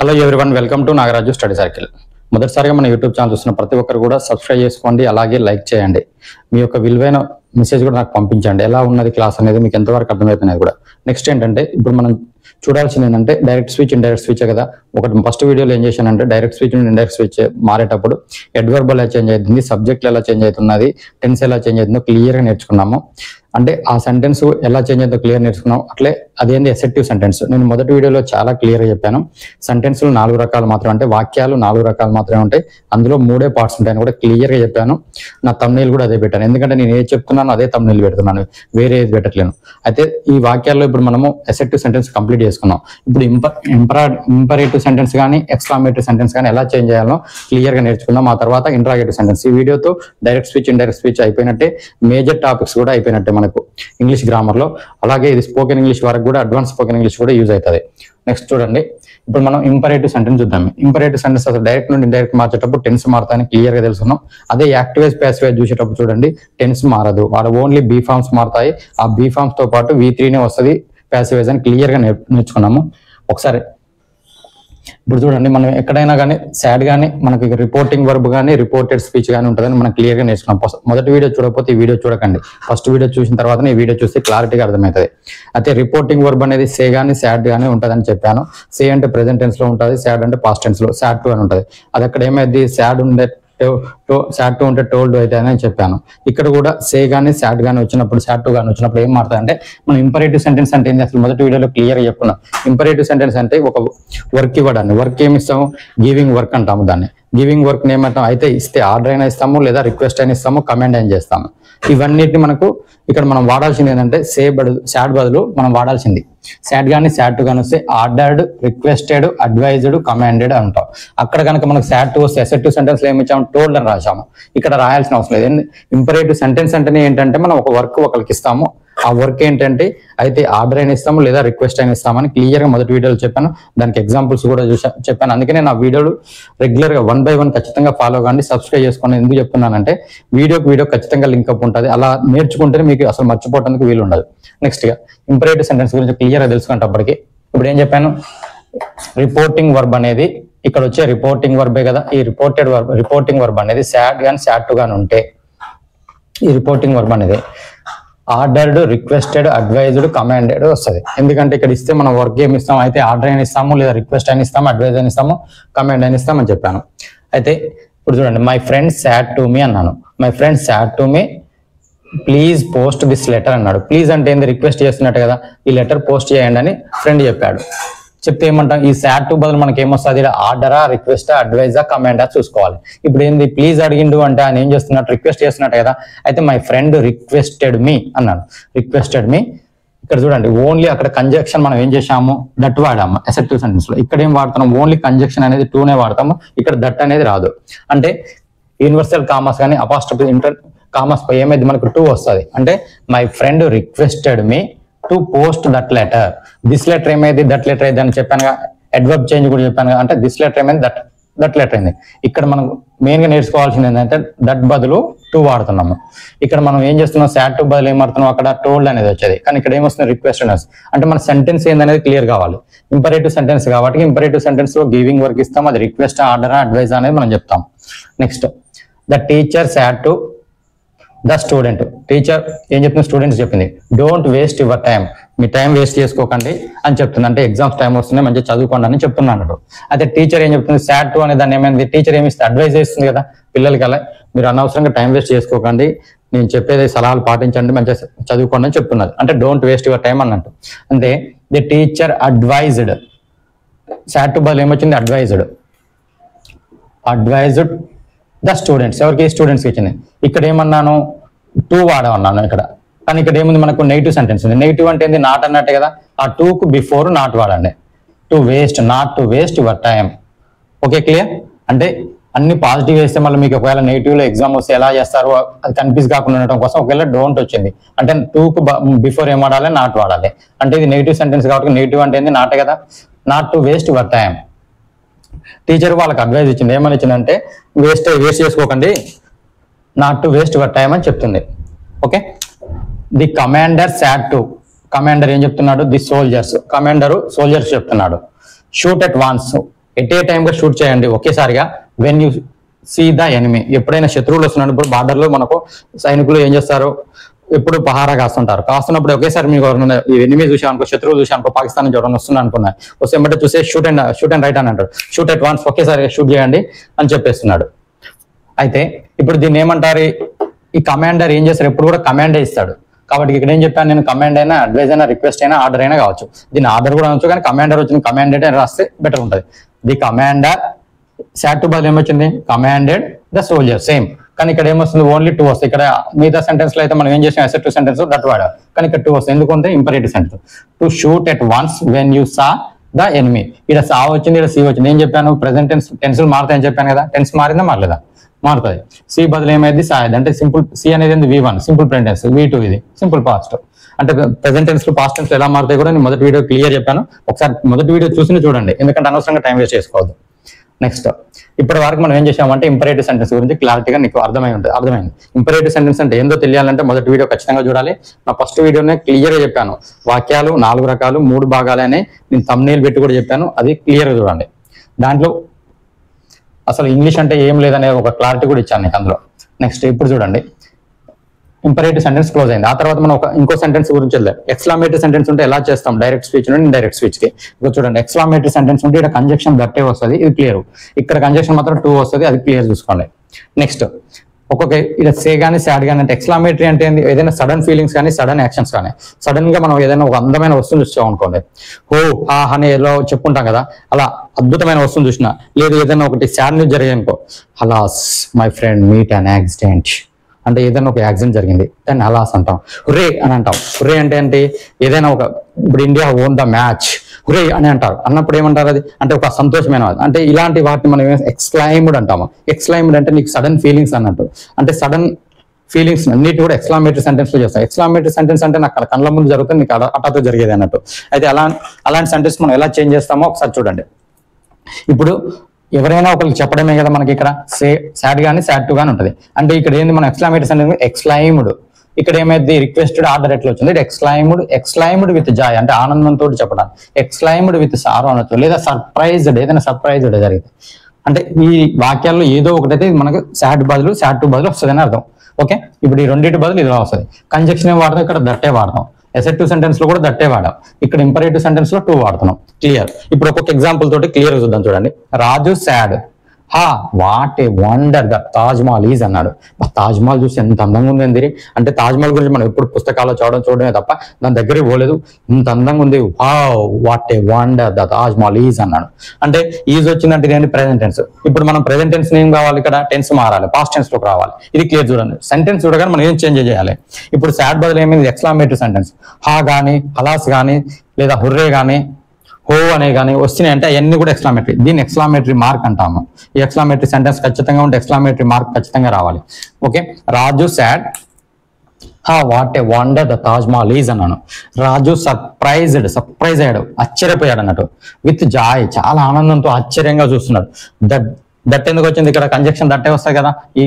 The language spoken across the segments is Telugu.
Hello everyone, welcome to Nagaraju study circle. మొదటిసారిగా మన యూట్యూబ్ ఛానల్ చూస్తున్న ప్రతి ఒక్కరు కూడా సబ్స్క్రైబ్ చేసుకోండి, అలాగే లైక్ చేయండి. మీ యొక్క విలువైన మెసేజ్ కూడా నాకు పంపించండి. ఎలా ఉన్నది క్లాస్ అనేది మీకు ఎంతవరకు అర్థమవుతున్నది కూడా. నెక్స్ట్ ఏంటంటే ఇప్పుడు మనం చూడాల్సింది ఏంటంటే డైరెక్ట్ స్విచ్, ఇండైరెక్ట్ స్విచ్ కదా. ఒకటి ఫస్ట్ వీడియోలో ఏం చేశానంటే డైరెక్ట్ స్విచ్ నుండి ఇండైరెక్ట్ స్విచ్ మారేటప్పుడు అడ్వర్బ్ ఎలా చేంజ్ అవుతుంది, సబ్జెక్ట్ ఎలా చేంజ్ అవుతున్నది, టెన్స్ ఎలా చేంజ్ అవుతుందో క్లియర్గా నేర్చుకున్నాము. అంటే ఆ సెంటెన్స్ ఎలా చేంజ్ అవుతుందో క్లియర్ నేర్చుకున్నాం. అట్లే అదేంది అసెప్టివ్ సెంటెన్స్. నేను మొదటి వీడియోలో చాలా క్లియర్గా చెప్పాను. సెంటెన్స్లు 4 రకాలు మాత్రం, అంటే వాక్యాలు 4 రకాలు మాత్రమే ఉంటాయి. అందులో 3 పార్ట్స్ ఉంటాయని కూడా క్లియర్గా చెప్పాను. నా తమ్నైల్ కూడా అదే పెట్టాను, ఎందుకంటే నేను ఏది చెప్తున్నాను అదే తమ్నైల్ పెడుతున్నాను, వేరే ఏది పెట్టట్లేను. అయితే ఈ వాక్యాల్లో ఇప్పుడు మనము అసెప్టివ్ సెంటెన్స్ కంప్లీట్ చేసుకున్నాం. ఇప్పుడు ఇంపరేటివ్ సెంటెన్స్ కానీ ఎక్స్క్లమేటరీ సెంటెన్స్ కానీ ఎలా చేంజ్ చేయాలో క్లియర్గా నేర్చుకుందాం. ఆ తర్వాత ఇంట్రాగేటివ్ సెంటెన్స్. ఈ వీడియోతో డైరెక్ట్ స్విచ్, ఇండైరెక్ట్ స్విచ్ అయిపోయినట్టే, మేజర్ టాపిక్స్ కూడా అయిపోయినట్టే మనకు ఇంగ్లీష్ గ్రామర్ లో. అలాగే ఇది స్పోకెన్ ఇంగ్లీష్ వరకు కూడా, అడ్వాన్స్ స్పోకెన్ ఇంగ్లీష్ కూడా యూజ్ అవుతుంది. నెక్స్ట్ చూడండి, ఇప్పుడు మనం ఇంపరేటివ్ సెంటెన్స్ చూద్దాం. ఇంపరేటివ్ సెంటెన్స్ అసలు డైరెక్ట్ నుండి ఇండైరెక్ట్ మార్చేటప్పుడు టెన్స్ మారుతాయని క్లియర్ గా తెలుసుకున్నాం. అదే యాక్టివైజ్ ప్యాసివైజ్ చూసేటప్పుడు చూడండి, టెన్స్ మారదు, వాడు ఓన్లీ బీ ఫార్మ్స్ మారుతాయి. ఆ బీ ఫార్మ్స్ తో పాటు V3నే వస్తుంది ప్యాసివైజ్ అని క్లియర్ గా నేర్చుకున్నాము. ఒకసారి ఇప్పుడు చూడండి, మనం ఎక్కడైనా కానీ సాడ్ కానీ మనకి రిపోర్టింగ్ వర్బ్ కానీ రిపోర్టెడ్ స్పీచ్ కానీ ఉంటుందని మనం క్లియర్ గా నేర్చుకున్నాం. మొదటి వీడియో చూడకపోతే ఈ వీడియో చూడకండి, ఫస్ట్ వీడియో చూసిన తర్వాత ఈ వీడియో చూస్తే క్లారిటీగా అర్థమవుతుంది. అయితే రిపోర్టింగ్ వర్బ్ అనేది సే కానీ సాడ్ కానీ ఉంటుందని చెప్పాను. సే అంటే ప్రెసెంట్ టెన్స్ లో ఉంటుంది, సాడ్ అంటే పాస్ట్ టెన్స్ లో, సాడ్ టు అని ఉంటుంది. అది అక్కడ ఏమైంది, సాడ్ ఉండే సాడ్ టు ఉంటే టోల్డ్ అయితే అని చెప్పాను. ఇక్కడ కూడా సే కానీ సాడ్ కానీ వచ్చినప్పుడు, సాడ్ టు కానీ వచ్చినప్పుడు ఏం మారుతుంది అంటే, మనం ఇంపరేటివ్ సెంటెన్స్ అంటే ఏంటి అసలు మొదటి వీడియోలో క్లియర్ గా చెప్పుకున్నాం. ఇంపరేటివ్ సెంటెన్స్ అంటే ఒక వర్క్ ఇవ్వడాన్ని, వర్క్ ఏమి ఇస్తాము, గివింగ్ వర్క్ అంటాము దాన్ని. గివింగ్ వర్క్ ఏమంటాం, అయితే ఇస్తే ఆర్డర్ అయినా ఇస్తాము, లేదా రిక్వెస్ట్ అయినా ఇస్తాము, కమాండ్ అయినా చేస్తాము. ఇవన్నిటిని మనకు ఇక్కడ మనం వాడాల్సింది ఏంటంటే సాడ్ బదులు మనం వాడాల్సింది సాడ్ కానీ సాడ్ టు కానీ వస్తే ఆర్డర్డ్, రిక్వెస్టెడ్, అడ్వైజ్డ్, కమాండెడ్ అంటాం. అక్కడ కనుక మనకు సాడ్ టు వస్తే అసెప్టివ్ సెంటెన్స్ లో ఏమి ఇచ్చాము, టోల్డ్ అని రాసాము. ఇక్కడ రాయాల్సిన అవసరం లేదు. ఇంపరేటివ్ సెంటెన్స్ అంటేనే ఏంటంటే మనం ఒక వర్క్ ఒకరికి ఇస్తాము, ఆ వర్క్ ఏంటంటే అయితే ఆర్డర్ అయినా ఇస్తాము లేదా రిక్వెస్ట్ అయినా ఇస్తామని క్లియర్ గా మొదటి వీడియోలో చెప్పాను. దానికి ఎగ్జాంపుల్స్ కూడా చెప్పాను. అందుకనే నా వీడియోలు రెగ్యులర్ గా 1 by 1 ఖచ్చితంగా ఫాలో కాండి, సబ్స్క్రైబ్ చేసుకోండి. ఎందుకు చెప్తున్నానంటే వీడియో ఖచ్చితంగా లింక్ అప్ ఉంటుంది. అలా నేర్చుకుంటే మీకు అసలు మర్చిపోవడానికి వీలు ఉండదు. నెక్స్ట్ గా ఇంపరేటివ్ సెంటెన్స్ గురించి క్లియర్ గా తెలుసుకునేటప్పటికి ఇప్పుడు ఏం చెప్పాను, రిపోర్టింగ్ వర్బ్ అనేది ఇక్కడ వచ్చే రిపోర్టింగ్ వర్బే కదా. ఈ రిపోర్టింగ్ వర్బ్ అనేది సాడ్ కానీ సాడ్ టు కానీ ఉంటే ఈ రిపోర్టింగ్ వర్బ్ అనేది ఆర్డర్డ్, రిక్వెస్టెడ్, అడ్వైజ్డ్, కమాండెడ్ వస్తుంది. ఎందుకంటే ఇక్కడ ఇస్తే మనం వర్క్ ఏమి ఇస్తాం, అయితే ఆర్డర్ అయినా ఇస్తాము, లేదా రిక్వెస్ట్ అయినా ఇస్తాము, అడ్వైజ్ అయినా ఇస్తాము, కమాండ్ అయినా ఇస్తామని చెప్పాను. అయితే ఇప్పుడు చూడండి, my friend sad to me అన్నాను. My friend sad to me please post this letter అన్నాడు. ప్లీజ్ అంటే ఏంది, రిక్వెస్ట్ చేస్తున్నట్టు కదా, ఈ లెటర్ పోస్ట్ చేయండి అని ఫ్రెండ్ చెప్పాడు. చెప్తే ఏమంటాం, ఈ సాడ్ టు బదులు మనకి ఏమొస్తుంది, ఆర్డరా, రిక్వెస్టా, అడ్వైజా, కమాండా చూసుకోవాలి. ఇప్పుడు ఏంది, ప్లీజ్ అడిగిండు అంటే ఆయన ఏం చేస్తున్నట్టు, రిక్వెస్ట్ చేస్తున్నట్టు కదా. అయితే మై ఫ్రెండ్ రిక్వెస్టెడ్ మీ అన్నాడు, రిక్వెస్టెడ్ మీ. ఇక్కడ చూడండి, ఓన్లీ అక్కడ కంజక్షన్ మనం ఏం చేసాము, దట్ వాడాము అసెప్టివ్ సెంటెన్స్ లో. ఇక్కడ ఏం వాడుతున్నాం, ఓన్లీ కంజక్షన్ అనేది టూనే వాడతాము, ఇక్కడ దట్ అనేది రాదు. అంటే యూనివర్సల్ కామర్స్ కానీ అపాస్ట్రఫీ ఇంటర్ కామర్స్ ఏమైంది, మనకు 2 వస్తుంది. అంటే my friend requested me to post that letter. This letter ఏమైంది, దట్ లెటర్ అయింది అని చెప్పాను. అడ్వర్బ్ చేంజ్ కూడా చెప్పాను. అంటే దిస్ లెటర్ ఏమైంది, దట్ లెటర్ అయింది. ఇక్కడ మనం మెయిన్ గా నేర్చుకోవాల్సింది ఏంటంటే దట్ బదులు 2 వాడుతున్నాము. ఇక్కడ మనం ఏం చేస్తున్నాం, సాడ్ టు బదులు ఏం వాడుతున్నాం, అక్కడ టోల్డ్ అనేది వచ్చేది. కానీ ఇక్కడ ఏమొస్తుంది, రిక్వెస్టెడ్. అంటే మన సెంటెన్స్ ఏందనేది క్లియర్ కావాలి. ఇంపరేటివ్ సెంటెన్స్ కాబట్టి ఇంపరేటివ్ సెంటెన్స్ లో గివింగ్ వర్క్ ఇస్తాం, అది రిక్వెస్ట్, ఆర్డర్, అడ్వైజ్ అనేది మనం చెప్తాం. Next the teacher sad to the student. Teacher ఏం చెప్తుంది, స్టూడెంట్స్ చెప్పింది, don't waste your time, me time waste చేసుకోకండి అని చెప్తుంది. అంటే ఎగ్జామ్స్ టైం వస్తున్నాయి, మంచిగా చదువుకోండి అని చెప్తున్నాడు. అయితే టీచర్ ఏం చెప్తుంది, సాడ్ టు అనే దాన్ని ఏమైంది, టీచర్ ఏమి ఇస్తే అడ్వైజ్ చేస్తుంది కదా పిల్లలకి, అలా మీరు అనవసరంగా టైం వేస్ట్ చేసుకోకండి, నేను చెప్పేది సలహాలు పాటించండి, మంచిగా చదువుకోండి అని చెప్తున్నది. అంటే డోంట్ వేస్ట్ యువర్ టైం అన్నట్టు. అంటే the teacher advised, sad to బదులు ఏమొచ్చింది, అడ్వైజ్డ్ ద స్టూడెంట్స్. ఎవరికి, స్టూడెంట్స్కి ఇచ్చింది. ఇక్కడ ఏమన్నాను, 2 వాడమన్నాను ఇక్కడ. కానీ ఇక్కడ ఏముంది, మనకు నెగిటివ్ సెంటెన్స్ ఉంది. నెగిటివ్ అంటే ఏంది, నాట్ అన్నట్టే కదా. ఆ 2కు బిఫోర్ నాట్ వాడండి. To waste, not to waste your time. Okay, clear. అంటే అన్ని పాజిటివ్ వేస్తే మళ్ళీ మీకు ఒకవేళ నెగిటివ్ లో ఎగ్జామ్ వస్తే ఎలా చేస్తారు, అది కన్ఫ్యూజ్ కాకుండా ఉండటం కోసం ఒకవేళ డోంట్ వచ్చింది అంటే 2కు బిఫోర్ ఏం వాడాలి, నాట్ వాడాలి. అంటే ఇది నెగిటివ్ సెంటెన్స్ కాబట్టి నెగిటివ్ అంటే ఏంది, నాటే కదా. Not to waste your time. Teacher వాళ్ళకి అడ్వైజ్ ఇచ్చింది, ఏమని ఇచ్చిందంటే వేస్ట్ చేసుకోకండి, not to waste your time అని చెప్తుంది. Okay, the commander said to, commander ఏం చెప్తున్నాడు, ది సోల్జర్స్, కమాండర్ సోల్జర్స్ చెప్తున్నాడు. Shoot at once, at a టైంగా షూట్ చేయండి ఒకేసారిగా. When you see the enemy, ఎప్పుడైనా శత్రువులు వస్తున్నప్పుడు, ఇప్పుడు బార్డర్లో మనకు సైనికులు ఏం చేస్తారు, ఎప్పుడు పహారా కాస్తున్నప్పుడు ఒకేసారి మీకు ఎనిమీ చూసామనుకో, శత్రువులు చూసామనుకో, పాకిస్తాన్ నుంచి ఎవరైనా వస్తున్నా అనుకున్నాయి, వస్తే ఏమంటే చూసే షూట్ అండ్ రైట్ అని అంటారు. షూట్ అట్ వన్స్, ఒకేసారి షూట్ చేయండి అని చెప్పేస్తున్నాడు. అయితే ఇప్పుడు దీన్ని ఏమంటారు, ఈ కమాండర్ ఏం చేస్తారు, ఎప్పుడు కూడా కమాండే ఇస్తాడు. కాబట్టి ఇక్కడ ఏం చెప్పాను నేను, కమాండ్ అయినా, అడ్వైజ్ అయినా, రిక్వెస్ట్ అయినా, ఆర్డర్ అయినా కావచ్చు. దీన్ని ఆర్డర్ కూడా అనొచ్చు, కానీ కమాండర్ వచ్చింది, కమాండెడ్ అని రాస్తే బెటర్ ఉంటుంది. ది కమాండర్ సాట్ టు బదులు ఏమొచ్చింది, కమాండెడ్ ద సోల్జర్, సేమ్. కానీ ఇక్కడ ఏమొస్తుంది, ఓన్లీ 2 వస్తాయి. ఇక్కడ మిగతా సెంటెన్స్ లో అయితే మనం ఏం చేసాం, అసెప్టివ్ సెంటెన్స్ దట్ వాడాం, కానీ ఇక్కడ 2 వస్తాయి. ఎందుకంటే imperative sentence. To shoot at once when you saw the enemy. ఇక్కడ సా వచ్చింది, ఇక్కడ సి వచ్చింది. ఏం చెప్పాను, ప్రెసెంట్ టెన్స్ మారుతాయని చెప్పాను కదా. టెన్స్ మారిందా మారలేదా, మారుతుంది. సి బదులు ఏమైంది, సా. అంటే సింపుల్, సి అనేది V1 simple present tense, V2 ఇది సింపుల్ పాస్ట్. అంటే ప్రెసెంట్ టెన్స్ లో పాస్ట్ టెన్స్ ఎలా మారుతాయి కూడా నేను మొదటి వీడియో క్లియర్ చెప్పాను. ఒకసారి మొదటి వీడియో చూసి చూడండి, ఎందుకంటే అనవసరంగా టైం వేస్ట్ చేసుకోవద్దు. నెక్స్ట్, ఇప్పటి వరకు మనం ఏం చేసామంటే ఇంపరేటివ్ సెంటెన్స్ గురించి క్లారిటీగా నీకు అర్థమైంది. ఇంపరేటివ్ సెంటెన్స్ అంటే ఏందో తెలియాలంటే మొదటి వీడియో ఖచ్చితంగా చూడాలి. నా ఫస్ట్ వీడియోనే క్లియర్గా చెప్పాను, వాక్యాలు 4 రకాలు 3 భాగాలనే నేను థంబ్నెయిల్ పెట్టి కూడా చెప్పాను, అది క్లియర్గా చూడండి. దాంట్లో అసలు ఇంగ్లీష్ అంటే ఏం లేదనే ఒక క్లారిటీ కూడా ఇచ్చాను నీకు అందులో. నెక్స్ట్ ఇప్పుడు చూడండి, ఇంపరేటివ్ సెంటెన్స్ క్లోజ్ అయింది. ఆ తర్వాత మనం ఇంకో సెంటెన్స్ గురించి వెళ్దాం. ఎక్స్క్లమేటరీ సెంటెన్స్ ఉంటే ఎలా చేస్తాం, డైరెక్ట్ స్పీచ్ నుండి ఇండైరెక్ట్ స్పీచ్ కి. ఇక్కడ చూడండి, ఎక్స్క్లమేటరీ సెంటెన్స్ ఉంటే ఇక్కడ కంజంక్షన్ దట్టే వస్తుంది, ఇది క్లియర్. ఇక్కడ కంజంక్షన్ మాత్రం 2 వస్తుంది, అది క్లియర్ చూసుకోండి. నెక్స్ట్, ఒక్కొక్క ఇక్కడ సే కానీ సాడ్ కానీ అంటే ఎక్స్క్లమేటరీ అంటే ఏంది, ఏదైనా సడన్ ఫీలింగ్స్ కానీ సడన్ యాక్షన్స్ కానీ. సడన్ గా మనం ఏదైనా ఒక అందమైన వస్తువుని చూసాం అనుకోండి, హో హా అని ఎలా చెప్పుకుంటాం కదా, అలా అద్భుతమైన వస్తువుని చూసినా, లేదు ఏదైనా ఒకటి సాడ్ న్యూస్ జరిగాయి అనుకో, హలాస్ my friend meet an accident, అంటే ఏదైనా ఒక యాక్సిడెంట్ జరిగింది, దాన్ని హలాస్ అంటాం. హుర్రే అని అంటాం. హుర్రే అంటే ఏంటి, ఏదైనా ఒక, ఇప్పుడు India own the match, hurray అని అంటారు. అన్నప్పుడు ఏమంటారు, అది అంటే ఒక సంతోషమైన, అంటే ఇలాంటి వాటిని మనం ఎక్స్క్లైమ్డ్ అంటాము. ఎక్స్క్లైమ్డ్ అంటే నీకు సడన్ ఫీలింగ్స్ అన్నట్టు, అంటే సడన్ ఫీలింగ్స్ అన్నిటి కూడా ఎక్స్క్లమేటరీ సెంటెన్స్ లో చేస్తాం. ఎక్స్క్లమేటరీ సెంటెన్స్ అంటే నాకు కళ్ళ ముందు జరుగుతుంది, నీకు అటాతో జరిగేది అన్నట్టు. అయితే అలాంటి సెంటెన్స్ మనం ఎలా చేంజ్ చేస్తామో ఒకసారి చూడండి. ఇప్పుడు ఎవరైనా ఒకరికి చెప్పడమే కదా మనకి ఇక్కడ సాడ్ కానీ సాడ్ టు కానీ ఉంటుంది. అంటే ఇక్కడ ఏంది, మన ఎక్స్క్లమేటరీ సెంటెన్స్ ఎక్స్క్లైమ్డ్. ఇక్కడ ఏమైంది, రిక్వెస్టెడ్, ఆర్డర్ ఎట్లా వచ్చింది, ఎక్స్క్లైమ్డ్ విత్ జాయ్ అంటే ఆనందంతో చెప్పడం. ఎక్స్క్లైమ్డ్ విత్ సారో అనొచ్చు, లేదా సర్ప్రైజ్డ్, ఏదైనా సర్ప్రైజ్డ్ జరిగింది. అంటే ఈ వాక్యాల్లో ఏదో ఒకటైతే మనకు సాడ్ టు బదులు వస్తుందని అర్థం. ఓకే, ఇప్పుడు ఈ రెండింటి బదులు ఇది వస్తుంది. కంజంక్షన్ ఏం వాడతాం, ఇక్కడ దట్టే వాడతాం. అసెప్టివ్ సెంటెన్స్ లో కూడా దట్టే వాడాం, ఇక్కడ ఇంపరేటివ్ సెంటెన్స్ లో 2 వాడుతున్నాం. క్లియర్. ఇప్పుడు ఒక్కొక్క ఎగ్జాంపుల్ తోటి క్లియర్ చూద్దాం. చూడండి, రాజు సాడ్, హా what a wonder the Taj Mahal is అన్నాడు. తాజ్ మహల్ చూసి ఎంత అందంగా ఉంది అంది. అంటే తాజ్ మహల్ గురించి మనం ఎప్పుడు పుస్తకాల్లో చూడడమే తప్ప దాని దగ్గరికి పోలేదు, ఇంత అందంగా ఉంది, wow what a wonder the Taj Mahal is అన్నాడు. అంటే ఈజ్ వచ్చిందంటే ఇదేంటి, ప్రెసెంట్ టెన్స్. ఇప్పుడు మనం ప్రెసెంట్ టెన్స్ ఏం కావాలి, ఇక్కడ టెన్స్ మారాలి, పాస్ట్ టెన్స్ లోకి రావాలి. ఇది క్లియర్ చూడండి. సెంటెన్స్ చూడగానే మనం ఏం చేంజ్ చేయాలి. ఇప్పుడు సాడ్ బదులు ఏమైంది, ఎక్స్క్లమేటరీ సెంటెన్స్. హా కానీ, హలాస్ కానీ, లేదా హుర్రే కానీ, హో అనే కానీ వస్తున్నాయి అంటే అవన్నీ కూడా ఎక్స్క్లమేటరీ. దీన్ని ఎక్స్క్లమేటరీ మార్క్ అంటాము. ఈ ఎక్స్క్లమేటరీ సెంటెన్స్ ఖచ్చితంగా ఉంటే ఎక్స్క్లమేటరీ మార్క్ ఖచ్చితంగా రావాలి. ఓకే, రాజు సాడ్, హా what a wonder the Taj Mahal is అన్నాను. రాజు సర్ప్రైజ్ అయ్యాడు, ఆశ్చర్యపోయాడు అన్నట్టు. విత్ జాయ్, చాలా ఆనందంతో ఆశ్చర్యంగా చూస్తున్నాడు. దట్ ఎందుకు వచ్చింది, ఇక్కడ కంజంక్షన్ దట్టే వస్తాయి కదా, ఈ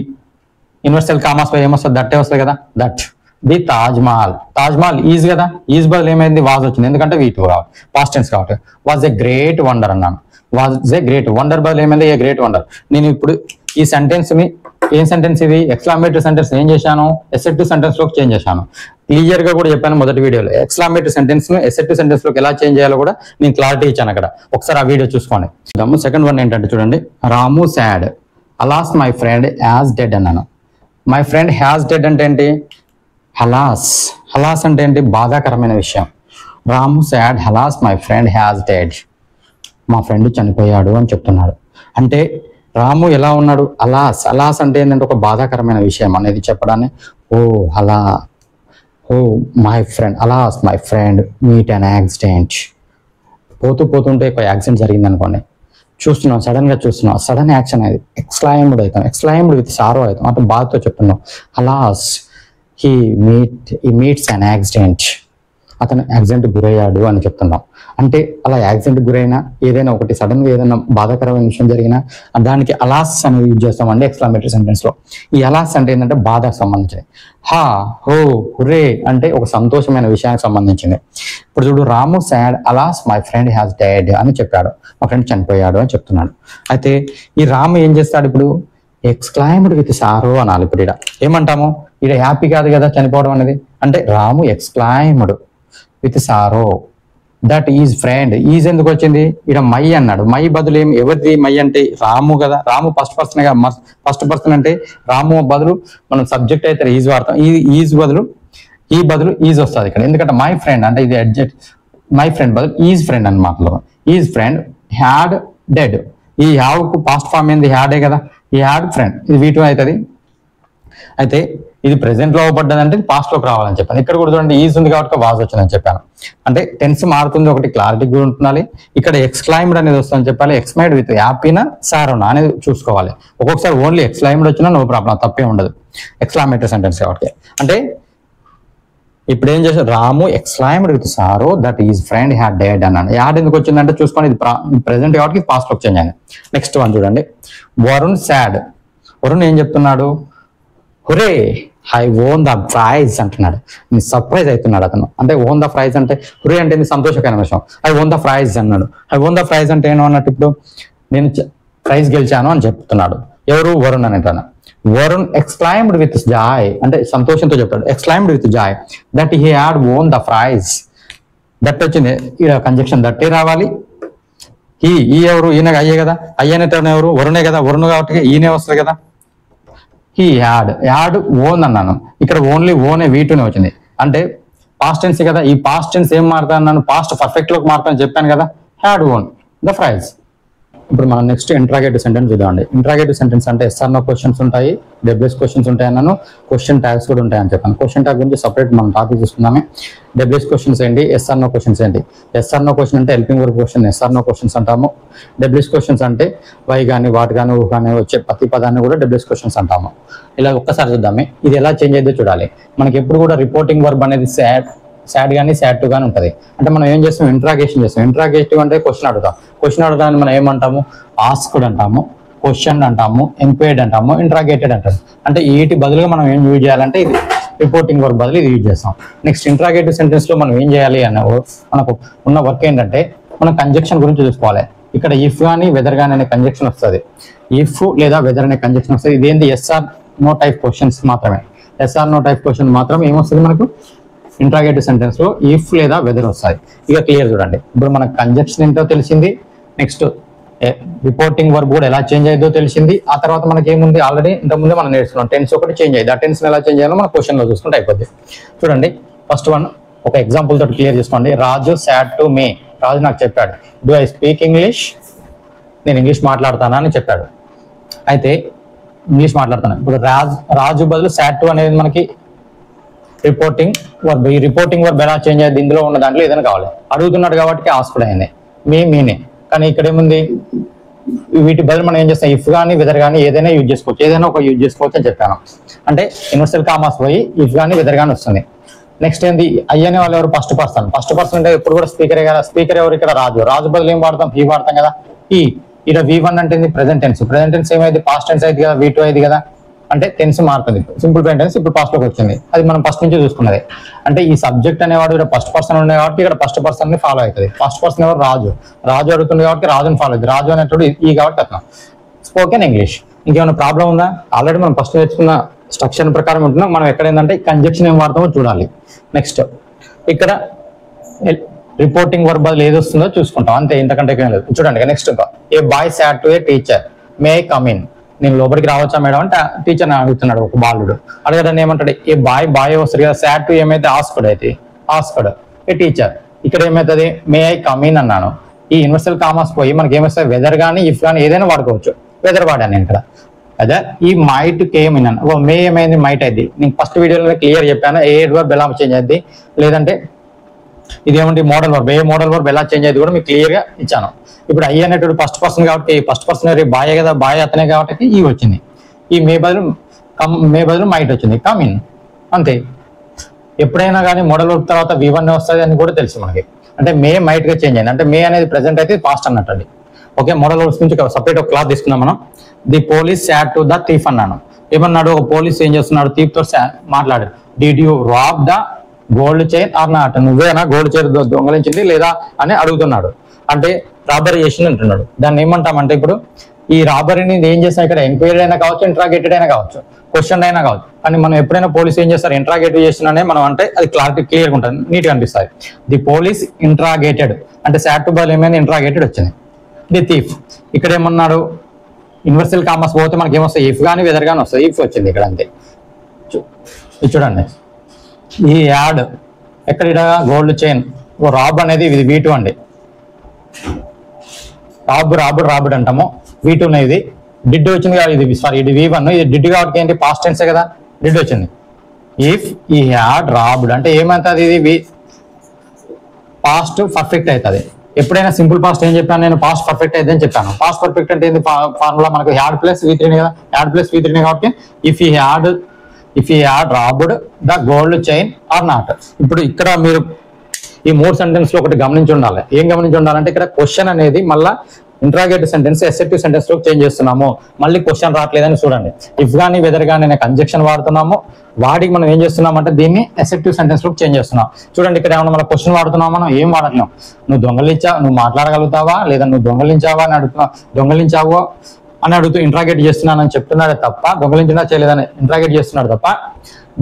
యూనివర్సల్ కామాస్ లో ఏమొస్తుంది, దట్టే వస్తాయి కదా. That the Taj Mahal is కదా, ఈజ్ బదులు ఏమైంది, వాజ్ వచ్చింది, ఎందుకంటే V2 కావాలి, పాస్ట్ టెన్స్ కాబట్టి. వాజ్ ఏ గ్రేట్ వండర్ అన్నాను. వాజ్ ఏ గ్రేట్ వండర్ బదులు ఏమైంది, ఏ గ్రేట్ వండర్. నేను ఇప్పుడు ఈ సెంటెన్స్ ని, ఏం సెంటెన్స్ ఇది, ఎక్స్క్లమేటరీ సెంటెన్స్ ఏం చేశాను, అసెప్టివ్ సెంటెన్స్ లోకి చేంజ్ చేశాను. క్లియర్ గా కూడా చెప్పాను మొదటి వీడియోలో. ఎక్స్క్లమేటరీ సెంటెన్స్ ను అసెప్టివ్ సెంటెన్స్ లోకి ఎలా చేంజ్ చేయాలో కూడా నేను క్లారిటీ ఇచ్చాను అక్కడ. ఒకసారి ఆ వీడియో చూసుకోండి. సెకండ్ వన్ ఏంటంటే చూడండి, Ramu said, alas my friend has dead అన్నాను. మై ఫ్రెండ్ హ్యాస్ డెడ్ అంటే ఏంటి, హలాస్ అంటే ఏంటి, బాధాకరమైన విషయం. Ramu said, alas my friend has dead, మా ఫ్రెండ్ చనిపోయాడు అని చెప్తున్నాడు. అంటే రాము ఎలా ఉన్నాడు, అలాస్ అంటే ఏంటంటే ఒక బాధాకరమైన విషయం అనేది చెప్పడాన్ని. My friend, alas my friend meet an accident. పోతుంటే ఒక యాక్సిడెంట్ జరిగింది అనుకోండి, చూస్తున్నాం, సడన్ గా చూస్తున్నాం, సడన్ యాక్షన్ అనేది ఎక్స్క్లైమ్డ్ అవుతాం, ఎక్స్క్లైమ్డ్ విత్ సారో అవుతాం, అంటే బాధతో చెప్తున్నాం. Alas he meets an accident, అతను యాక్సిడెంట్ గురయ్యాడు అని చెప్తున్నాం. అంటే అలా యాక్సిడెంట్ గురైనా ఏదైనా ఒకటి సడన్ గా ఏదైనా బాధాకరమైన విషయం జరిగినా దానికి అలాస్ అనేది యూజ్ చేస్తామండి ఎక్స్క్లమేటరీ సెంటెన్స్ లో. ఈ అలాస్ అంటే ఏంటంటే బాధకు సంబంధించింది. హా హో హురే అంటే ఒక సంతోషమైన విషయానికి సంబంధించింది. ఇప్పుడు చూడు, Ramu said alas my friend has died అని చెప్పాడు, మా ఫ్రెండ్ చనిపోయాడు అని చెప్తున్నాడు. అయితే ఈ రాము ఏం చేస్తాడు ఇప్పుడు, ఎక్స్క్లైమ్డ్ విత్ సారో అనాలి. ఇప్పుడు ఇక్కడ ఏమంటాము, ఇక్కడ హ్యాపీ కాదు కదా చనిపోవడం అనేది, అంటే Ramu exclaimed with sorrow that is friend. Is ఎందుకు వచ్చింది, ఇక్కడ మై అన్నాడు. మై బదులు ఏం, ఎవరిది మై అంటే రాము కదా, రాము ఫస్ట్ పర్సన్ గా, ఫస్ట్ పర్సన్ అంటే రాము బదులు మనం సబ్జెక్ట్ అయితే ఈజ్ వాడతాం. ఈజ్ బదులు ఈ బదులు ఈజ్ వస్తుంది ఇక్కడ, ఎందుకంటే మై ఫ్రెండ్ అంటే ఇది అడ్జెక్ట్, మై ఫ్రెండ్ బదులు ఈజ్ ఫ్రెండ్ అని మాటలు. Is friend had dead. ఈ హ్యావ్ కు పాస్ట్ ఫామ్ ఏంది, హ్యాడే కదా, ఈ హ్యాడ్ ఫ్రెండ్, ఇది V2 అవుతుంది. అయితే ఇది ప్రెసెంట్ లో అవ్వబడ్డదంటే పాస్ట్ లోకి రావాలని చెప్పాను. ఇక్కడ కూడా చూడండి ఈజ్ ఉంది కాబట్టి వాజ్ వచ్చిందని చెప్పాను. అంటే టెన్స్ మారుతుంది, ఒకటి క్లారిటీ కూడా ఉంటున్నాలి. ఇక్కడ ఎక్స్క్లైమ్డ్ అనేది వస్తుందని చెప్పాలి. ఎక్స్మైడ్ విత్ హ్యాపీనా సారోనా అనేది చూసుకోవాలి. ఒక్కొక్కసారి ఓన్లీ ఎక్స్క్లైమ్డ్ వచ్చినా నో ప్రాబ్లం, తప్పే ఉండదు ఎక్స్క్లమేటరీ సెంటెన్స్ కాబట్టి. అంటే ఇప్పుడు ఏం చేశారు, Ramu exclaimed with sorrow that is friend had died అన్నాడు. యాడ్ ఎందుకు వచ్చిందంటే చూసుకోండి, ఇది ప్రెసెంట్ కాబట్టి పాస్ట్ లోకి చేంజ్ అయింది. నెక్స్ట్ వన్ చూడండి, వరుణ్ సాడ్. వరుణ్ ఏం చెప్తున్నాడు, hurray I won the prize అంటున్నాడు. సర్ప్రైజ్ అవుతున్నాడు అతను. అంటే ఓన్ ద ప్రైజ్ అంటే హురే అంటే సంతోషకరమైన విషయం. ఐ ఓన్ ద ప్రైజ్ అన్నాడు. ఐ ఓన్ ద ప్రైజ్ అంటే ఏమో అన్నట్టు, ఇప్పుడు నేను ప్రైజ్ గెలిచాను అని చెప్తున్నాడు. ఎవరు, వరుణ్ అని అంటాను. వరుణ్ ఎక్స్క్లైమ్డ్ విత్ జాయ్ అంటే సంతోషంతో చెప్తాడు, exclaimed with joy that he had won the prize. That వచ్చింది ఇక్కడ కంజక్షన్ దట్టే రావాలి. ఈ ఎవరు, ఈయన అయ్యే కదా, అయ్యనేటోనే ఎవరు, వరుణే కదా, వరుణ్ కాబట్టి ఈయనే వస్తుంది కదా. హీ హ్యాడ్ ఓన్ అన్నాను, ఇక్కడ ఓన్లీ ఓనే V2 వచ్చింది. అంటే పాస్ట్ టెన్స్ కదా, ఈ పాస్ట్ టెన్స్ ఏం మారుతా అన్నాను, పాస్ట్ పర్ఫెక్ట్ లోకి మారుతాను చెప్పాను కదా, హ్యాడ్ ఓన్ ద ప్రైజ్. ఇప్పుడు మనం నెక్స్ట్ ఇంట్రాగేటివ్ సెంటెన్స్ చూద్దామండి. ఇంట్రాగేటివ్ సెంటెన్స్ అంటే ఎస్ఆర్ నో క్వశ్చన్స్ ఉంటాయి, డబ్ల్యూఎస్ క్వశ్చన్స్ ఉంటాయి అన్నాను, క్వశ్చన్ ట్యాగ్స్ కూడా ఉంటాయని చెప్పాను. క్వశ్చన్ ట్యాగ్ గురించి సపరేట్ మనం టాపిక్ చూసుకుందామే. డబ్ల్యూఎస్ క్వశ్చన్స్ ఏంటి, ఎస్ఆర్ నో క్వశ్చన్స్ ఏంటి. ఎస్ఆర్ నో క్వశ్చన్ అంటే helping verb question yes or no questions అంటాము. డబ్ల్యూఎస్ క్వశ్చన్స్ అంటే వై కానీ వాట్ కానీ ఊ కానీ వచ్చే ప్రతి పదాన్ని కూడా డబ్ల్యూఎస్ క్వశ్చన్స్ అంటాము. ఇలా ఒక్కసారి చూద్దామే, ఇది ఎలా చేంజ్ అయితే చూడాలి. మనకి ఎప్పుడు కూడా రిపోర్టింగ్ వర్బ్ అనేది సాడ్ కానీ సాడ్ టు కానీ ఉంటుంది. అంటే మనం ఏం చేస్తాం, ఇంట్రాగేషన్ చేస్తాం. ఇంట్రాగేటివ్ అంటే క్వశ్చన్ అడుగుతాం. క్వశ్చన్ అడుగుతామని మనం ఏమంటాము, ఆస్క్డ్ అంటాము, క్వశ్చన్ అంటాము, ఎంక్వైర్డ్ అంటాము, ఇంట్రాగేటెడ్ అంటాము. అంటే వీటి బదులుగా మనం ఏం యూజ్ చేయాలంటే ఇది రిపోర్టింగ్ వర్క్ బదులు ఇది యూజ్ చేస్తాం. నెక్స్ట్ ఇంట్రాగేటివ్ సెంటెన్స్ లో మనం ఏం చేయాలి అన్న మనకు ఉన్న వర్క్ ఏంటంటే మనం కంజక్షన్ గురించి చూసుకోవాలి. ఇక్కడ ఇఫ్ కానీ వెదర్ కానీ అనే కంజక్షన్ వస్తుంది. ఇఫ్ లేదా వెదర్ అనే కంజక్షన్ వస్తుంది. ఇదేంటి, ఎస్ఆర్ నో టైప్ క్వశ్చన్స్ మాత్రమే. ఎస్ఆర్ నో టైప్ క్వశ్చన్ మాత్రమే ఏమొస్తుంది మనకు ఇంట్రాగేటివ్ సెంటెన్స్ లో, ఇఫ్ లేదా వెదర్ వస్తాయి. ఇక క్లియర్ చూడండి. ఇప్పుడు మనకు కంజక్షన్ ఏంటో తెలిసింది, నెక్స్ట్ రిపోర్టింగ్ వర్బ్ కూడా ఎలా చేంజ్ అయ్యిందో తెలిసింది. ఆ తర్వాత మనకి ఏముంది, ఆల్రెడీ ఇంతకుముందే మనం నేర్చుకున్నాం, టెన్స్ ఒకటి చేంజ్ అయ్యింది. ఆ టెన్స్ ఎలా చేంజ్ చేయాలో మన క్వశ్చన్ లో చూసుకుంటే అయిపోద్ది. చూడండి ఫస్ట్ వన్ ఒక ఎగ్జాంపుల్ తోటి క్లియర్ చేసుకోండి. రాజు సాడ్ టు మీ. రాజు నాకు చెప్పాడు, డూ ఐ స్పీక్ ఇంగ్లీష్, నేను ఇంగ్లీష్ మాట్లాడతానా అని చెప్పాడు. అయితే ఇంగ్లీష్ మాట్లాడతాను. ఇప్పుడు రాజు బదులు సాడ్ టు అనేది మనకి రిపోర్టింగ్ వర్బ్. ఈ రిపోర్టింగ్ వర్బ్ ఎలా చేంజ్ అయ్యింది, ఇందులో ఉన్న దాంట్లో ఏదైనా కావాలి. అడుగుతున్నాడు కాబట్టి ఆస్క్డ్ అయింది, మీనే. కానీ ఇక్కడ ఏముంది, వీటి బదులు మనం ఏం చేస్తాం, ఇఫ్ కానీ వెదర్ కానీ ఏదైనా యూజ్ చేసుకోవచ్చు, ఏదైనా ఒక యూజ్ చేసుకోవచ్చు అని చెప్పాను. అంటే యూనివర్సల్ కామాస్ పోయి ఇఫ్ కానీ వెదర్ కానీ వస్తుంది. నెక్స్ట్ ఏంది, అయ్యనే వాళ్ళు ఎవరు, ఫస్ట్ పర్సన్. ఫస్ట్ పర్సన్ అంటే ఎప్పుడు కూడా స్పీకరే కదా. స్పీకర్ ఎవరు, ఇక్కడ రాజు. రాజు బదులు ఏం వాడతాం, హీ వాడతాం కదా. ఇక్కడ V1 అంటే ప్రెసెంట్ టెన్స్. ప్రెసెంట్ టెన్స్ ఏమైంది, పాస్ట్ టెన్స్ అయింది కదా, V2 అయింది కదా. అంటే టెన్స్ మారుతుంది. సింపుల్ ప్రెసెంట్ టెన్స్ ఇప్పుడు పాస్ట్ లోకి వచ్చింది. అది మనం ఫస్ట్ నుంచి చూసుకున్నది. అంటే ఈ సబ్జెక్ట్ అనేవాడు ఇక్కడ ఫస్ట్ పర్సన్ ఉండే కాబట్టి ఇక్కడ ఫస్ట్ పర్సన్ ని ఫాలో అవుతుంది. ఫస్ట్ పర్సన్ ఎవరు, రాజు. రాజు అడుగుతుంది కాబట్టి రాజుని ఫాలో అవుతుంది. రాజు అనేటప్పుడు ఈ కాబట్టి అర్థం. Spoken English. ఇంకేమైనా ప్రాబ్లం ఉందా, ఆల్రెడీ మనం ఫస్ట్ నేర్చుకున్న స్ట్రక్చర్ ప్రకారం ఉంటున్నాం. మనం ఎక్కడ ఏంటంటే కంజక్షన్ ఏం వాడతామో చూడాలి. నెక్స్ట్ ఇక్కడ రిపోర్టింగ్ వర్బ్ బదులు ఏది వస్తుందో చూసుకుంటాం, అంతే, ఇంతకంటే ఏం లేదు. చూడండి next a boy said to a teacher, may come in. నేను లోపలికి రావచ్చా మేడం అంటే టీచర్ అడుగుతున్నాడు ఒక బాలుడు. అడగడానికి ఏమంటాడు, ఏ బాయ్ వస్తుంది కదా. సాడ్ టు ఏమైతే ఆస్క్డ్ అయితే ఆస్క్డ్ ఏ టీచర్. ఇక్కడ ఏమవుతుంది, మే ఐ కమ్ ఇన్ అన్నాను. ఈ యూనివర్సల్ కామర్స్ పోయి మనకి ఏమొస్తుంది, వెదర్ కానీ ఇఫ్ కానీ ఏదైనా వాడుకోవచ్చు. వెదర్ వాడాను నేను ఇక్కడ. అదే ఈ మైట్ కేమ్ ఇన్ అన్న, మే ఏమైంది, మైట్ అయింది. నేను ఫస్ట్ వీడియోలో క్లియర్ చెప్పాను ఏ వర్బ్ ఎలా చేంజ్ అయింది, లేదంటే ఇదేమంటే మోడల్ వర్బ్, ఏ మోడల్ వర్బ్ ఎలా చేంజ్ అయ్యింది కూడా మీకు క్లియర్ గా ఇచ్చాను. ఇప్పుడు ఐ అనేటువంటి ఫస్ట్ పర్సన్ కాబట్టి ఫస్ట్ పర్సన్ బాయ్ కదా, బాయ్ అతనే కాబట్టి ఈ వచ్చింది. ఈ మే బదులు మైట్ వచ్చింది, కమ్ ఇన్. అంతే. ఎప్పుడైనా కానీ మోడల్ వర్బ్ తర్వాత V1 వస్తుంది అని కూడా తెలుసు మనకి. అంటే మే మైట్ గా చేంజ్ అయింది, అంటే మే అనేది ప్రెసెంట్ అయితే పాస్ట్ అన్నట్టు అండి. ఓకే, మోడల్ వర్బ్స్ నుంచి సపరేట్ ఒక క్లాస్ తీసుకున్నాం మనం. The police said to the thief అన్నాను. ఏమన్నాడు, ఒక పోలీస్ ఏం చేస్తున్నాడు, థీఫ్ తో మాట్లాడాడు. Did you rob the gold chain or not, నువ్వేనా గోల్డ్ చైన్ దొంగలించింది లేదా అని అడుగుతున్నాడు. అంటే రాబరీ చేసింది అంటున్నాడు. దాన్ని ఏమంటామంటే ఇప్పుడు ఈ రాబరీని ఏం చేస్తాం, ఇక్కడ ఎంక్వైరీ అయినా కావచ్చు, ఇంట్రాగేటెడ్ అయినా కావచ్చు, క్వశ్చన్ అయినా కావచ్చు. కానీ మనం ఎప్పుడైనా పోలీస్ ఏం చేస్తారు, ఇంట్రాగేటివ్ చేస్తున్నానే మనం అంటే అది క్లారిటీ క్లియర్గా ఉంటుంది, నీట్గా అనిపిస్తుంది. ది పోలీస్ ఇంట్రాగేటెడ్ అంటే సాడ్ టు బల్ ఏమైనా ఇంట్రాగేటెడ్ వచ్చింది. ది థీఫ్ ఇక్కడ ఏమన్నాడు, యూనివర్సల్ కామర్స్ పోతే మనకి ఏమొస్తాయి, ఇఫ్ కానీ వెదర్ కానీ వస్తుంది, ఇఫ్ వచ్చింది ఇక్కడ అంతే. ఇది చూడండి, ఈ యాడ్ ఎక్కడ గోల్డ్ చైన్ రాబ్ అనేది ఇది V2 అండి. రాబుడ్ అంటాము. V2 అనేది డిడ్ వచ్చింది కదా, ఇది సారీ ఇది V1, ఇది డిడ్ కాబట్టి ఏంటి పాస్ట్ టెన్సే కదా, డిడ్ వచ్చింది. ఇఫ్ ఈ హ్యాడ్ రాబ్డ్ అంటే ఏమవుతుంది, ఇది పాస్ట్ పర్ఫెక్ట్ అవుతుంది. ఎప్పుడైనా సింపుల్ పాస్ట్ ఏం చెప్పాను నేను, పాస్ట్ పర్ఫెక్ట్ అయితే అని చెప్పాను. పాస్ట్ పర్ఫెక్ట్ అంటే ఏంది, ఫార్ములా మనకు హ్యాడ్ ప్లస్ V3 కదా, హ్యాడ్ ప్లస్ V3 కాబట్టి ఇఫ్ ఈ had robbed the gold chain or not. ఇప్పుడు ఇక్కడ మీరు ఈ 3 సెంటెన్స్ లో ఒకటి గమనించి ఉండాలి. ఏం గమనించి ఉండాలంటే ఇక్కడ క్వశ్చన్ అనేది మళ్ళీ ఇంట్రాగేటివ్ సెంటెన్స్ ఎసెప్టివ్ సెంటెన్స్ లో చేంజ్ చేస్తున్నాము. మళ్ళీ క్వశ్చన్ రావట్లేదని చూడండి. ఇఫ్ కానీ వెదర్ కానీ అనే కంజక్షన్ వాడుతున్నాము, వాడికి మనం ఏం చేస్తున్నాం అంటే దీన్ని ఎసెప్టివ్ సెంటెన్స్ లో చేంజ్ చేస్తున్నాం. చూడండి ఇక్కడ ఏమన్నా మనం క్వశ్చన్ వాడుతున్నాం, మనం ఏం వాడట్లేం. నువ్వు మాట్లాడగలుగుతావా లేదా నువ్వు దొంగలించావా అని అడుగుతున్నావు, దొంగలించావో అని అడుగుతూ ఇంట్రాగేట్ చేస్తున్నానని చెప్తున్నాడే తప్ప, దొంగలించినా చేయలేదని ఇంట్రాగేట్ చేస్తున్నాడు తప్ప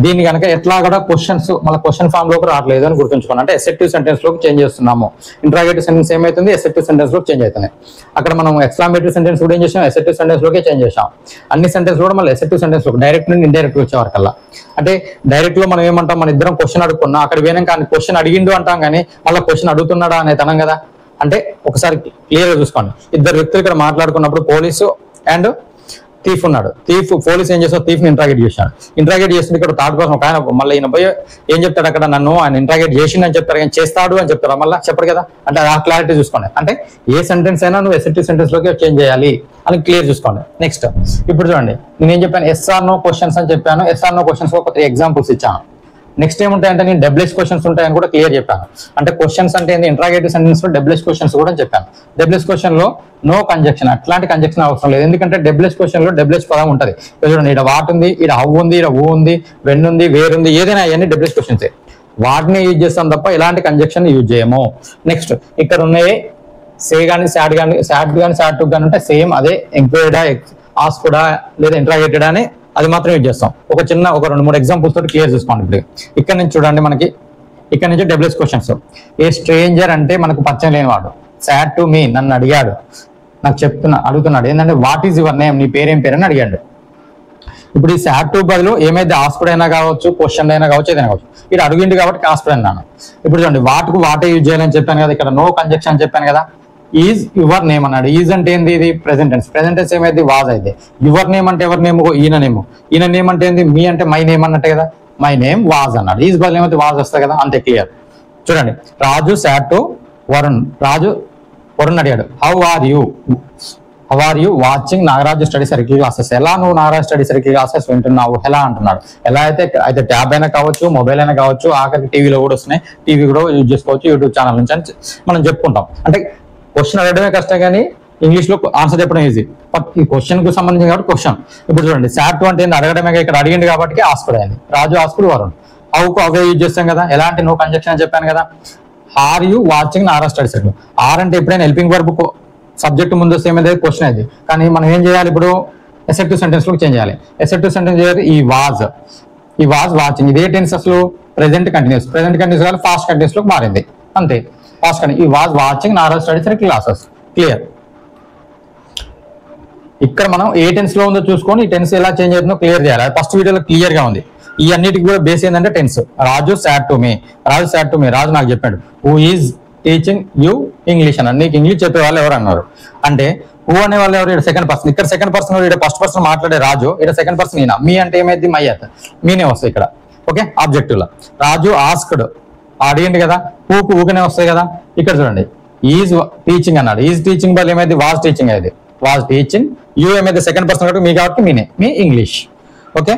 దీన్ని కనుక ఎట్లా కూడా క్వశ్చన్స్ మళ్ళీ క్వశ్చన్ ఫామ్ లోకి రావట్లేదు అని గుర్తుంచుకోండి. అంటే ఎసెప్టివ్ సెంటెన్స్ లోకి చేంజ్ చేస్తున్నాము. ఇంట్రాగేటివ్ సెంటెన్స్ ఏమైతుంది, ఎసెప్టివ్ సెంటెన్స్ లోకి చేంజ్ అవుతుంది. అక్కడ మనం ఎక్స్క్లమేటరీ సెంటెన్స్ కూడా ఏం చేసాం, ఎసెప్టివ్ సెంటెన్స్ లోకే చేంజ్ చేసాం. అన్ని సెంటెన్స్ కూడా మళ్ళీ ఎసెప్టివ్ సెంటెన్స్ లో డైరెక్ట్ నుండి ఇండైరెక్ట్ వచ్చే వరకల్లా. అంటే డైరెక్ట్ లో మనం ఏమంటాం, మన ఇద్దరం క్వశ్చన్ అడుగుకున్నాం, అక్కడ వేయడం కానీ క్వశ్చన్ అడిగిండు అంటాం కానీ మళ్ళీ క్వశ్చన్ అడుగుతున్నాడా అనేది అనం కదా. అంటే ఒకసారి క్లియర్ గా చూసుకోండి, ఇద్దరు వ్యక్తులు ఇక్కడ మాట్లాడుకున్నప్పుడు పోలీసు అండ్ థీఫ్ ఉన్నాడు. పోలీస్ ఏం చేస్తాడు, థీఫ్ ని ఇంట్రాగేట్ చేశాడు. ఇంట్రాగేట్ చేస్తుంది ఇక్కడ థర్డ్ పర్సన్ ఒక ఆయన, మళ్ళీ ఈయన పోయి ఏం చెప్తాడు అక్కడ, నన్ను ఆయన ఇంట్రాగేట్ చేసిండు అని చెప్తారు, కానీ చేస్తాడు అని చెప్తారు, మళ్ళీ చెప్పరు కదా. అంటే ఆ క్లారిటీ చూసుకోండి. అంటే ఏ సెంటెన్స్ అయినా నువ్వు ఎసెప్టివ్ సెంటెన్స్ లోకి చేంజ్ చేయాలి అని క్లియర్ చూసుకోండి. నెక్స్ట్ ఇప్పుడు చూడండి, నేను ఏం చెప్పాను, ఎస్ఆర్ నో క్వశ్చన్స్ అని చెప్పాను. ఎస్ఆర్ నో క్వశ్చన్స్ ఒక 3 ఎగ్జాంపుల్స్ ఇచ్చాను. నెక్స్ట్ ఏముంటాయంటే నేను డబ్ల్యూహెచ్ క్వశ్చన్స్ ఉంటాయని కూడా క్లియర్ చెప్పాను. అంటే క్వశ్చన్స్ అంటే ఇంట్రాగేటివ్ సెంటెన్స్ లో డబ్ల్యూహెచ్ క్వశ్చన్స్ కూడా చెప్పాను. డబ్ల్యూహెచ్ క్వశ్చన్ లో నో కంజక్షన్, అట్లాంటి కంజక్షన్ అవసరం లేదు. ఎందుకంటే డబ్ల్యూహెచ్ క్వశ్చన్ లో డబ్ల్యూహెచ్ పదం ఉంటుంది. చూడండి, ఇక్కడ వాట్ ఉంది, ఇక్కడ హౌ ఉంది, ఇక్కడ ఊ ఉంది, వెన్ ఉంది, వేర్ ఉంది, ఏదైనా అవన్నీ డబ్ల్యూహెచ్ క్వశ్చన్స్. వాటిని యూజ్ చేస్తాం తప్ప ఎలాంటి కంజక్షన్ యూజ్ చేయము. నెక్స్ట్ ఇక్కడ ఉన్నాయి సే కానీ సాడ్ కానీ సాడ్ టు కానీ ఉంటే సేమ్ అదే ఎంక్వైర్డా ఆస్క్డా లేదా ఇంట్రాగేటెడ్ అని అది మాత్రం యూజ్ చేస్తాం. ఒక 2-3 ఎగ్జాంపుల్స్ తోటి క్లియర్ చేసుకోండి. ఇప్పుడు ఇక్కడ నుంచి చూడండి, మనకి ఇక్కడ నుంచి డబ్ల్యూహెచ్ క్వశ్చన్స్. ఏ స్ట్రేంజర్ అంటే మనకు పరిచయం లేనివాడు. సాడ్ టు మీ నన్ను అడిగాడు, నాకు అడుగుతున్నాడు ఏంటంటే వాట్ ఈజ్ యువర్ నేమ్, నీ పేరేం పేరు అని అడిగాడు. ఇప్పుడు ఈ సాడ్ టు బదులు ఏమైతే ఆస్క్డ్ అయినా కావచ్చు, క్వశ్చన్ అయినా కావచ్చు, ఏదైనా కావచ్చు. ఇక్కడ అడిగింది కాబట్టి ఆస్క్డ్ అన్నాను. ఇప్పుడు చూడండి, వాటే యూజ్ చేయాలని చెప్పాను కదా, ఇక్కడ నో కంజక్షన్ చెప్పాను కదా. ఈజ్ యువర్ నేమ్ అన్నాడు. ఈజ్ అంటే ఏంది, ఇది ప్రెసెంట్ టెన్స్. ప్రెసెంట్ టెన్స్ ఏమైంది, వాజ్ అయితే. యువర్ నేమ్ అంటే ఎవరి నేమ్, ఈయన నేమ్ అంటే ఏంది, మీ అంటే మై నేమ్ అన్నట్టే కదా. మై నేమ్ వాజ్ అన్నాడు. ఈజ్ బదులు ఏమైతే వాజ్ వస్తుంది కదా, అంతే క్లియర్. చూడండి, రాజు సాడ్ టు వరుణ్. వరుణ్ అడిగాడు how are you watching Nagaraju study circle classes. ఎలా నువ్వు నాగరాజు స్టడీ సర్కిల్ క్లాసెస్ వింటున్నావు ఎలా అంటున్నాడు. ఎలా అయితే ట్యాబ్ అయినా కావచ్చు, మొబైల్ అయినా కావచ్చు, ఆఖరికి టీవీలో కూడా వస్తున్నాయి, టీవీ కూడా యూజ్ చేసుకోవచ్చు, యూట్యూబ్ ఛానల్ నుంచి అని మనం చెప్పుకుంటాం. అంటే క్వశ్చన్ అడగడమే కష్టం కానీ ఇంగ్లీష్ లో ఆన్సర్ చెప్పడం ఈజీ. బట్ ఈ క్వశ్చన్ కు సంబంధించి కాబట్టి క్వశ్చన్. ఇప్పుడు చూడండి, సాడ్ టు అంటే ఏంది, అడగడమే, ఇక్కడ అడిగింది కాబట్టి ఆస్క్డ్ అయింది. రాజు ఆస్క్డ్ వరుణ్. హౌకు అవే యూజ్ చేస్తాం కదా, ఎలాంటి నో కంజక్షన్ అని చెప్పాను కదా. Are you watching Nagaraj study circle. Are అంటే ఎప్పుడైనా హెల్పింగ్ వర్బ్ సబ్జెక్ట్ ముందు వస్తే ఏమైతే క్వశ్చన్ అయింది, కానీ మనం ఏం చేయాలి, ఇప్పుడు ఎసెప్టివ్ సెంటెన్స్ లో చేంజ్ చేయాలి. ఎసెప్టివ్ సెంటెన్స్ చేయాలి. ఈ వాజ్ వాచింగ్ ఇదే టెన్స్ అసలు ప్రెసెంట్ కంటిన్యూస్ కాదు, ఫాస్ట్ కంటిన్యూస్ లోకి మారింది అంతే. ఫాస్ట్ కానీ ఈ was watching Nagaraj study circle classes. Clear. ఇక్కడ మనం ఏ టెన్స్ లో ఉందో చూసుకొని ఈ టెన్స్ ఎలా చేంజ్ అవుతుందో క్లియర్ చేయాలి. ఫస్ట్ వీడియోలో క్లియర్ గా ఉంది. ఈ అన్నిటికి కూడా బేస్ ఏంటంటే tense. Raju said to me, రాజు నాకు చెప్పాడు. Who is teaching you English అన్నాడు. నీకు ఇంగ్లీష్ చెప్పే వాళ్ళు ఎవరు అన్నారు. అంటే హూ అనే వాళ్ళు ఎవరు, ఇక్కడ సెకండ్ పర్సన్. ఇక్కడ సెకండ్ పర్సన్, ఇక్కడ ఫస్ట్ పర్సన్ మాట్లాడే రాజు, ఇక్కడ సెకండ్ పర్సన్ ఈయన. మీ అంటే ఏమైంది, మై అత్, మీనే వస్తాయి ఇక్కడ. ఓకే, ఆబ్జెక్టివ్ లో. రాజు ఆస్క్డ్ అడిగింది కదా, ఊకనే వస్తాయి కదా. ఇక్కడ చూడండి, ఈజ్ టీచింగ్ అన్నాడు. ఈజ్ టీచింగ్ బదులు ఏమైంది, వాజ్ టీచింగ్ అయింది. Was teaching. యూ ఏమైతే సెకండ్ పర్సన్ కాబట్టి మీ కాబట్టి మీ ఇంగ్లీష్. ఓకే,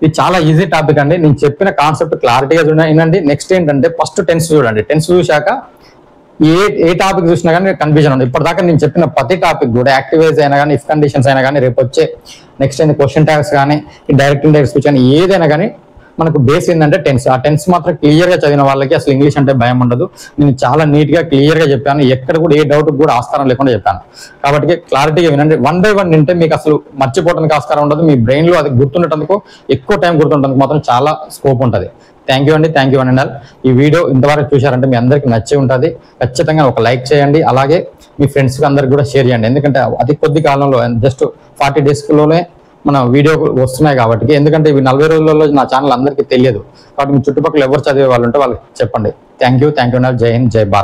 ఇది చాలా ఈజీ టాపిక్ అండి. నేను చెప్పిన కాన్సెప్ట్ క్లారిటీగా చూడండి. నెక్స్ట్ ఏంటంటే ఫస్ట్ టెన్స్ చూడండి. టెన్స్ చూశాక ఏ టాపిక్ చూసినా కానీ కన్ఫ్యూజన్ ఉంది. ఇప్పటిదాకా నేను చెప్పిన ప్రతి టాపిక్ కూడా యాక్టివైజ్ అయినా కానీ, ఇఫ్ కండిషన్స్ అయినా కానీ, రేపు వచ్చే నెక్స్ట్ ఏంది క్వశ్చన్ ట్యాగ్స్ కానీ, డైరెక్ట్ ఇండైరెక్ట్ స్పీచ్ కానీ, ఏదైనా కానీ మనకు బేస్ ఏంటంటే టెన్స్. ఆ టెన్స్ మాత్రం క్లియర్ గా చదివిన వాళ్ళకి అసలు ఇంగ్లీష్ అంటే భయం ఉండదు. నేను చాలా నీట్ గా క్లియర్ గా చెప్పాను, ఎక్కడ కూడా ఏ డౌట్ కూడా ఆస్కారం లేకుండా చెప్పాను. కాబట్టి క్లారిటీగా వినండి. 1 by 1 వింటే మీకు అసలు మర్చిపోవడానికి ఆస్కారం ఉండదు. మీ బ్రెయిన్ లో అది గుర్తుండటందుకు ఎక్కువ టైం గుర్తుండడానికి మాత్రం చాలా స్కోప్ ఉంటుంది. థ్యాంక్ యూ అండి, థ్యాంక్ యూ అండ్ ఆల్. ఈ వీడియో ఇంతవరకు చూశారంటే మీ అందరికీ నచ్చి ఉంటుంది. ఖచ్చితంగా ఒక లైక్ చేయండి, అలాగే మీ ఫ్రెండ్స్కి అందరికి కూడా షేర్ చేయండి. ఎందుకంటే అతి కొద్ది కాలంలో జస్ట్ 40 daysలోనే మన వీడియో వస్తున్నాయి కాబట్టి. ఎందుకంటే ఇవి 40 రోజులలో నా ఛానల్ అందరికీ తెలియదు కాబట్టి మీ చుట్టుపక్కల ఎవరు చదివే వాళ్ళు ఉంటే వాళ్ళకి చెప్పండి. Thank you and all. జై హింద్, జై భారత్.